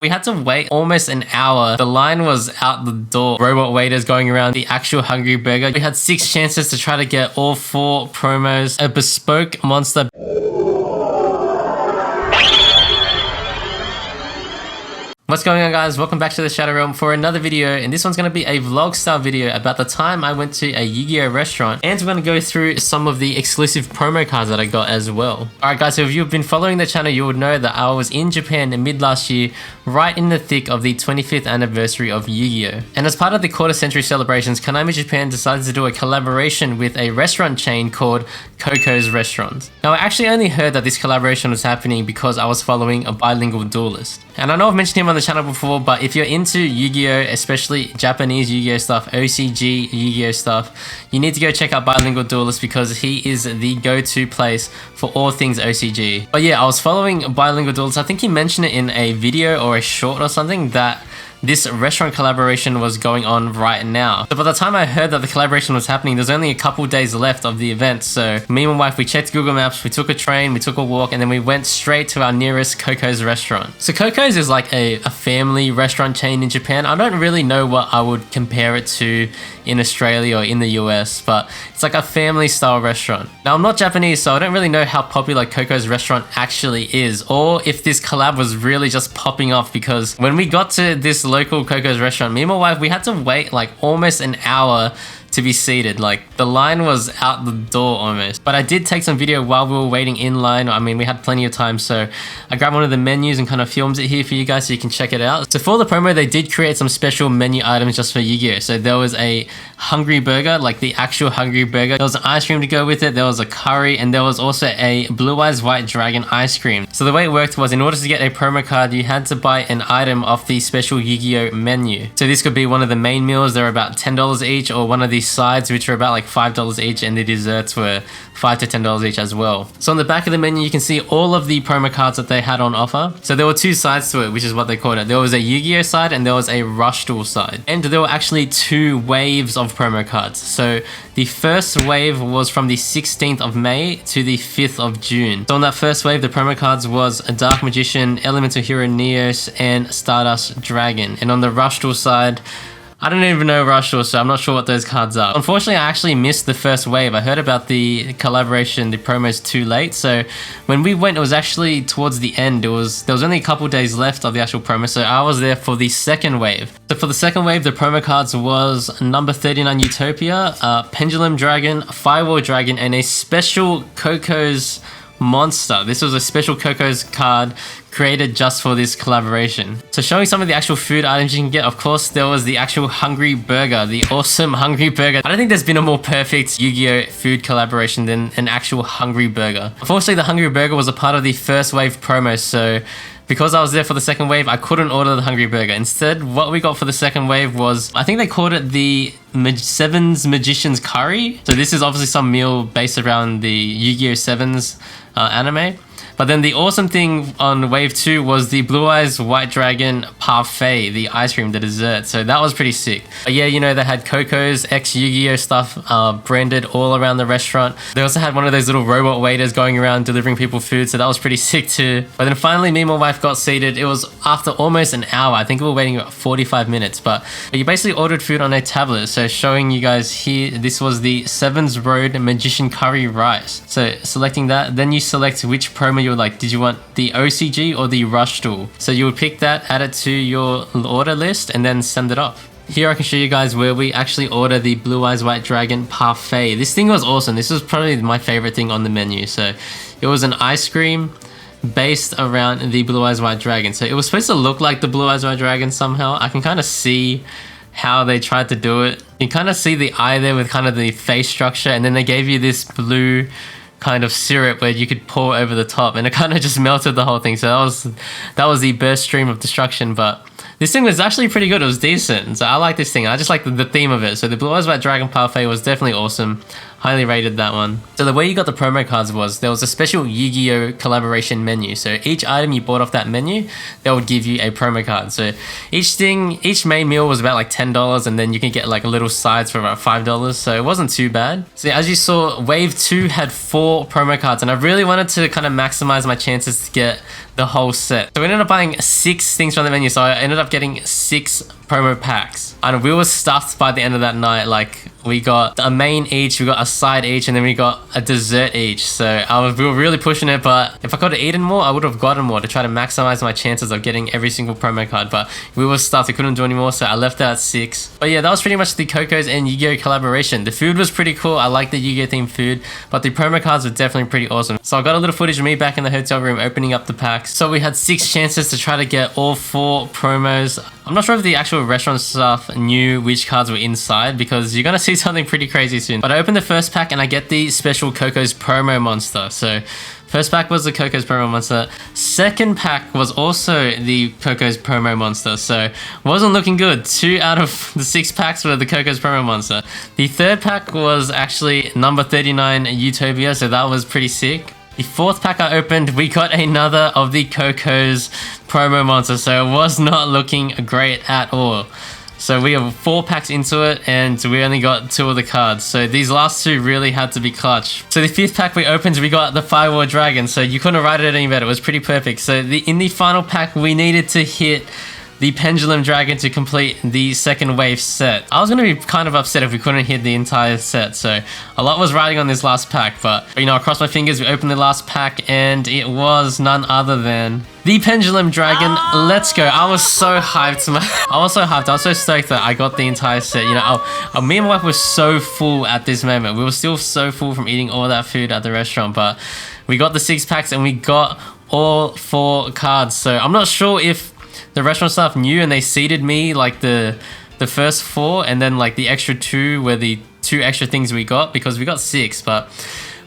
We had to wait almost an hour. The line was out the door. Robot waiters going around the actual hungry burger. We had 6 chances to try to get all 4 promos. A bespoke monster. What's going on, guys? Welcome back to the Shadow Realm for another video, and this one's going to be a vlog style video about the time I went to a YuGiOh restaurant, and we're going to go through some of the exclusive promo cards that I got as well. Alright guys, so if you've been following the channel, you would know that I was in Japan mid last year, right in the thick of the 25th anniversary of YuGiOh. And as part of the quarter century celebrations, Konami Japan decided to do a collaboration with a restaurant chain called Coco's Restaurant. Now I actually only heard that this collaboration was happening because I was following a bilingual duelist. And I know I've mentioned him on the channel before, but if you're into Yu-Gi-Oh, especially Japanese Yu-Gi-Oh stuff, OCG Yu-Gi-Oh stuff, you need to go check out Bilingual Duelist because he is the go-to place for all things OCG. But yeah, I was following Bilingual Duelist. I think he mentioned it in a video or a short or something that this restaurant collaboration was going on right now. So by the time I heard that the collaboration was happening, there's only a couple days left of the event. So me and my wife, we checked Google Maps, we took a train, we took a walk, and then we went straight to our nearest Coco's restaurant. So Coco's is like a family restaurant chain in Japan. I don't really know what I would compare it to in Australia or in the US, but it's like a family style restaurant. Now I'm not Japanese, so I don't really know how popular Coco's restaurant actually is, or if this collab was really just popping off, because when we got to this local Coco's restaurant, me and my wife, we had to wait like almost an hour to be seated. Like the line was out the door almost. But I did take some video while we were waiting in line. I mean, we had plenty of time, so I grabbed one of the menus and kind of filmed it here for you guys so you can check it out. So for the promo, they did create some special menu items just for YuGiOh. So there was a hungry burger, like the actual hungry burger. There was an ice cream to go with it. There was a curry, and there was also a Blue Eyes White Dragon ice cream. So the way it worked was, in order to get a promo card, you had to buy an item off the special YuGiOh menu. So this could be one of the main meals. They're about $10 each, or one of these sides, which are about like $5 each, and the desserts were $5 to $10 each as well. So on the back of the menu, you can see all of the promo cards that they had on offer. So there were 2 sides to it, which is what they called it. There was a YuGiOh side and there was a Rush Duel side. And there were actually 2 waves of promo cards. So the first wave was from the 16th of May to the 5th of June. So on that first wave, the promo cards was a Dark Magician, Elemental Hero Neos, and Stardust Dragon. And on the Rush Duel side, I don't even know Rush Duel, so I'm not sure what those cards are. Unfortunately, I actually missed the first wave. I heard about the collaboration, the promos, too late. So when we went, it was actually towards the end. There was only a couple days left of the actual promo, so I was there for the second wave. So for the second wave, the promo cards was number 39 Utopia, Pendulum Dragon, Firewall Dragon, and a special Coco's monster. This was a special Coco's card created just for this collaboration. So showing some of the actual food items you can get, of course, there was the actual hungry burger, the awesome hungry burger. I don't think there's been a more perfect YuGiOh food collaboration than an actual hungry burger. Unfortunately, the hungry burger was a part of the first wave promo, so because I was there for the second wave, I couldn't order the hungry burger. Instead, what we got for the second wave was, I think they called it the Sevens Magician's Curry. So this is obviously some meal based around the YuGiOh Sevens anime. But then the awesome thing on wave 2 was the Blue Eyes White Dragon Parfait, the ice cream, the dessert. So that was pretty sick. But yeah, you know, they had Coco's ex-YuGiOh stuff branded all around the restaurant. They also had one of those little robot waiters going around delivering people food, so that was pretty sick too. But then finally, me and my wife got seated. It was after almost an hour. I think we were waiting about 45 minutes, but you basically ordered food on a tablet. So showing you guys here, this was the Sevens Road Magician Curry Rice. So selecting that, then you select which promo you would like. Did you want the OCG or the Rush Duel? So you would pick that, add it to your order list, and then send it off. Here I can show you guys where we actually order the Blue Eyes White Dragon Parfait. This thing was awesome. This was probably my favorite thing on the menu. So it was an ice cream based around the Blue Eyes White Dragon. So it was supposed to look like the Blue Eyes White Dragon somehow. I can kind of see how they tried to do it. You kind of see the eye there with kind of the face structure, and then they gave you this blue kind of syrup where you could pour over the top, and it kind of just melted the whole thing. So that was the burst stream of destruction. But this thing was actually pretty good. It was decent. So I like this thing. I just like the theme of it. So the Blue Eyes White Dragon Parfait was definitely awesome. highly rated that one. So the way you got the promo cards was there was a special YuGiOh collaboration menu. So each item you bought off that menu, they would give you a promo card. So each main meal was about like $10, and then you can get like little sides for about $5. So it wasn't too bad. So as you saw, wave 2 had 4 promo cards, and I really wanted to kind of maximize my chances to get the whole set. So we ended up buying 6 things from the menu. So I ended up getting 6 promo packs, and we were stuffed by the end of that night. Like, we got a main each, we got a side each, and then we got a dessert each. So we were really pushing it, but if I could have eaten more, I would have gotten more to try to maximize my chances of getting every single promo card. But we were stuffed, we couldn't do any more, so I left it at 6. But yeah, that was pretty much the Coco's and YuGiOh collaboration. The food was pretty cool. I like the YuGiOh themed food, but the promo cards were definitely pretty awesome. So I got a little footage of me back in the hotel room opening up the packs. So we had 6 chances to try to get all 4 promos. I'm not sure if the actual restaurant staff knew which cards were inside, because you're gonna see something pretty crazy soon. But I opened the first pack and I get the special Coco's promo monster. So first pack was the Coco's promo monster. Second pack was also the Coco's promo monster. So wasn't looking good. 2 out of the 6 packs were the Coco's promo monster. The third pack was actually number 39 Utopia, so that was pretty sick. The fourth pack I opened, we got another of the Coco's promo monster, so it was not looking great at all. So we have 4 packs into it, and we only got 2 of the cards. So these last 2 really had to be clutch. So the 5th pack we opened, we got the Firewall Dragon, so you couldn't write it any better. It was pretty perfect. So in the final pack, we needed to hit the Pendulum Dragon to complete the second wave set. I was going to be kind of upset if we couldn't hit the entire set, so a lot was riding on this last pack, but you know, I crossed my fingers, we opened the last pack, and it was none other than the Pendulum Dragon. Let's go. I was so hyped. I was so stoked that I got the entire set. You know, me and my wife were so full at this moment. We were still so full from eating all that food at the restaurant, but we got the 6 packs and we got all 4 cards. So I'm not sure if the restaurant staff knew and they seated me like the first 4, and then like the extra 2 were the 2 extra things we got, because we got 6, but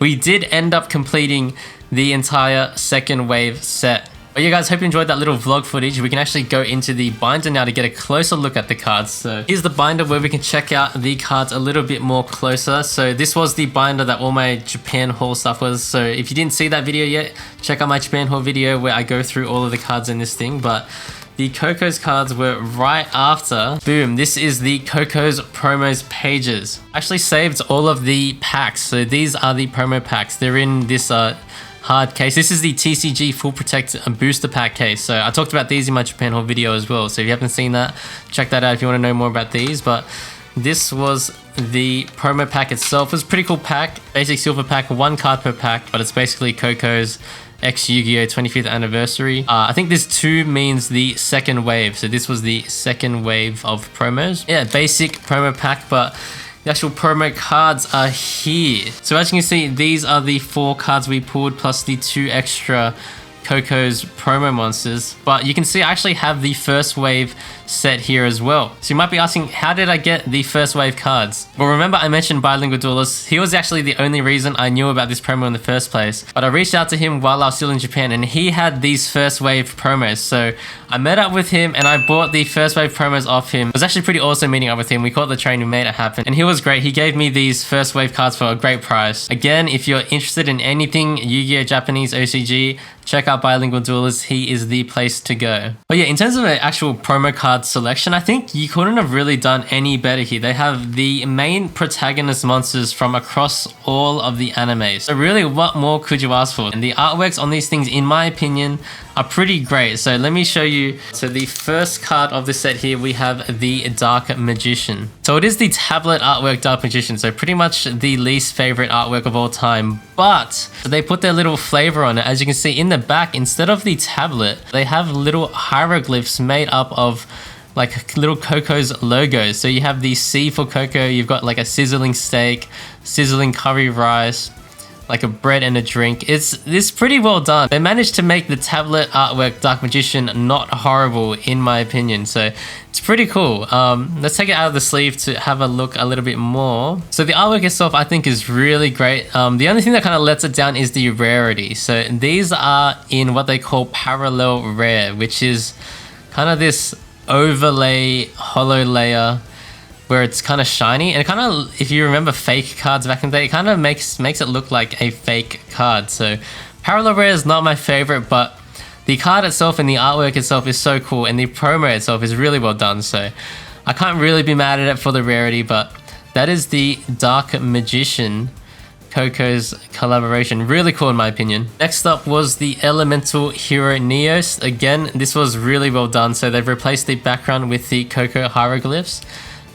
we did end up completing the entire second wave set. But yeah guys, hope you enjoyed that little vlog footage. We can actually go into the binder now to get a closer look at the cards. So here's the binder where we can check out the cards a little bit more closer. So this was the binder that all my Japan haul stuff was. So if you didn't see that video yet, check out my Japan haul video where I go through all of the cards in this thing. But the Coco's cards were right after. Boom, this is the Coco's promos pages. I actually saved all of the packs. So these are the promo packs. They're in this hard case. This is the TCG Full Protect Booster Pack case. So I talked about these in my Japan haul video as well. So if you haven't seen that, check that out if you want to know more about these. But this was the promo pack itself. It was a pretty cool pack. Basic silver pack, 1 card per pack, but it's basically Coco's X YuGiOh 25th anniversary. I think this 2 means the second wave. So this was the second wave of promos. Yeah, basic promo pack, but the actual promo cards are here. So as you can see, these are the 4 cards we pulled plus the 2 extra Coco's promo monsters. But you can see I actually have the first wave set here as well. So you might be asking, how did I get the first wave cards? Well, remember I mentioned Bilingual Duelist. He was actually the only reason I knew about this promo in the first place. But I reached out to him while I was still in Japan, and he had these first wave promos. So I met up with him and I bought the first wave promos off him. It was actually pretty awesome meeting up with him. We caught the train, we made it happen. And he was great. He gave me these first wave cards for a great price. Again, if you're interested in anything YuGiOh Japanese OCG, check out Bilingual Duelist. He is the place to go. But yeah, in terms of an actual promo card selection, I think you couldn't have really done any better here. They have the main protagonist monsters from across all of the animes. So really, what more could you ask for? And the artworks on these things, in my opinion, are pretty great. So let me show you. So the first card of the set here, we have the Dark Magician. So it is the tablet artwork Dark Magician. So pretty much the least favorite artwork of all time. But they put their little flavor on it. As you can see in the back, instead of the tablet, they have little hieroglyphs made up of like little Coco's logos. So you have the C for Coco, you've got like a sizzling steak, sizzling curry rice, like a bread and a drink. It's pretty well done. They managed to make the tablet artwork Dark Magician not horrible in my opinion. So it's pretty cool. Let's take it out of the sleeve to have a look a little bit more. So the artwork itself I think is really great. The only thing that kind of lets it down is the rarity. So these are in what they call parallel rare, which is kind of this overlay hollow layer where it's kind of shiny, and it kind of, if you remember fake cards back in the day, it kind of makes it look like a fake card. So parallel rare is not my favorite, but the card itself and the artwork itself is so cool, and the promo itself is really well done, so I can't really be mad at it for the rarity. But that is the Dark Magician Coco's collaboration. Really cool in my opinion. Next up was the Elemental Hero Neos. Again, this was really well done. So they've replaced the background with the Coco hieroglyphs.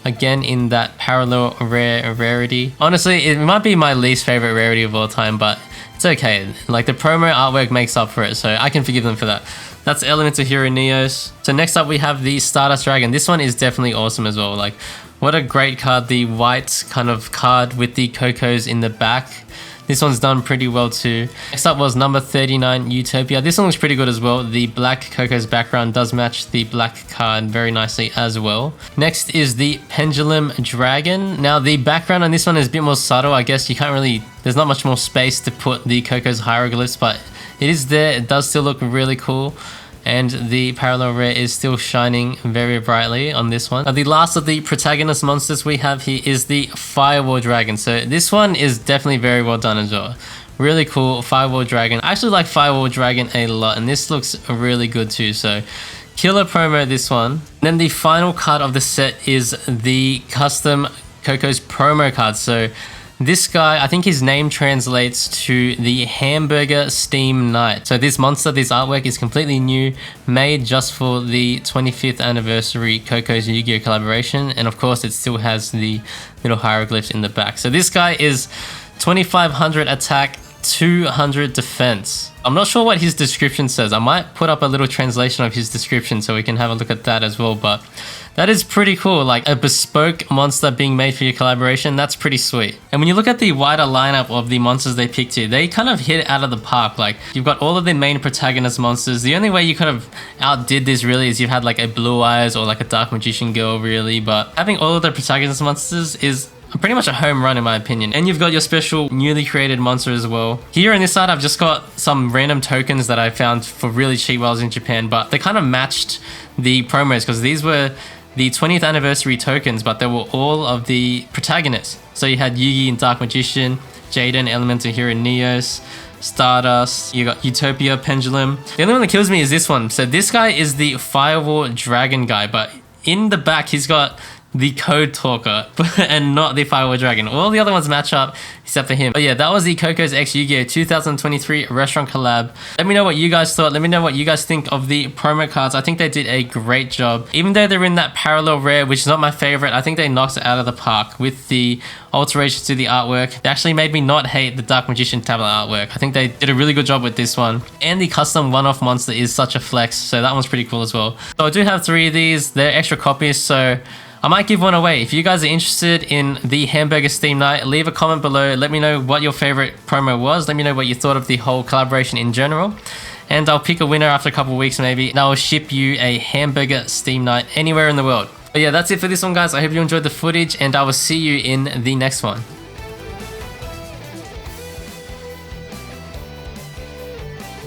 Again, in that parallel rarity. Honestly, it might be my least favorite rarity of all time, but it's okay. Like, the promo artwork makes up for it, so I can forgive them for that. That's Elemental Hero Neos. So next up we have the Stardust Dragon. This one is definitely awesome as well. Like, what a great card. The white kind of card with the Cocos in the back. This one's done pretty well too. Next up was number 39, Utopia. This one looks pretty good as well. The black Coco's background does match the black card very nicely as well. Next is the Pendulum Dragon. Now the background on this one is a bit more subtle. I guess you can't really, there's not much more space to put the Coco's hieroglyphs, but it is there. It does still look really cool. And the parallel rare is still shining very brightly on this one. Now, the last of the protagonist monsters we have here is the Firewall Dragon. So this one is definitely very well done as well. Really cool Firewall Dragon. I actually like Firewall Dragon a lot, and this looks really good too. So killer promo, this one. Then the final card of the set is the custom Coco's promo card. So this guy, I think his name translates to the Hamburger Steam Knight. So this monster, this artwork is completely new, made just for the 25th anniversary Coco's Yu-Gi-Oh collaboration. And of course, it still has the little hieroglyphs in the back. So this guy is 2500 attack, 200 defense. I'm not sure what his description says. I might put up a little translation of his description so we can have a look at that as well. But that is pretty cool. Like, a bespoke monster being made for your collaboration, that's pretty sweet. And when you look at the wider lineup of the monsters they picked here, they kind of hit it out of the park. Like, you've got all of the main protagonist monsters. The only way you kind of outdid this really is you've had like a Blue Eyes or like a Dark Magician girl really. But having all of the protagonist monsters is pretty much a home run in my opinion. And you've got your special newly created monster as well. Here on this side, I've just got some random tokens that I found for really cheap while I was in Japan, but they kind of matched the promos because these were the 20th anniversary tokens, but they were all of the protagonists. So you had Yugi and Dark Magician, Jaden, Elemental Hero Neos, Stardust, you got Utopia, Pendulum. The only one that kills me is this one. So this guy is the Firewall Dragon guy, but in the back he's got the Code Talker and not the Firewall Dragon. All the other ones match up except for him. But yeah, that was the Coco's X Yu-Gi-Oh 2023 restaurant collab. Let me know what you guys thought. Let me know what you guys think of the promo cards. I think they did a great job. Even though they're in that parallel rare, which is not my favorite, I think they knocked it out of the park with the alterations to the artwork. They actually made me not hate the Dark Magician tablet artwork. I think they did a really good job with this one. And the custom one-off monster is such a flex, so that one's pretty cool as well. So I do have 3 of these. They're extra copies, so I might give one away. If you guys are interested in the Hamburger Steam Night, leave a comment below. Let me know what your favorite promo was. Let me know what you thought of the whole collaboration in general. And I'll pick a winner after a couple of weeks maybe. And I'll ship you a Hamburger Steam Night anywhere in the world. But yeah, that's it for this one, guys. I hope you enjoyed the footage, and I will see you in the next one.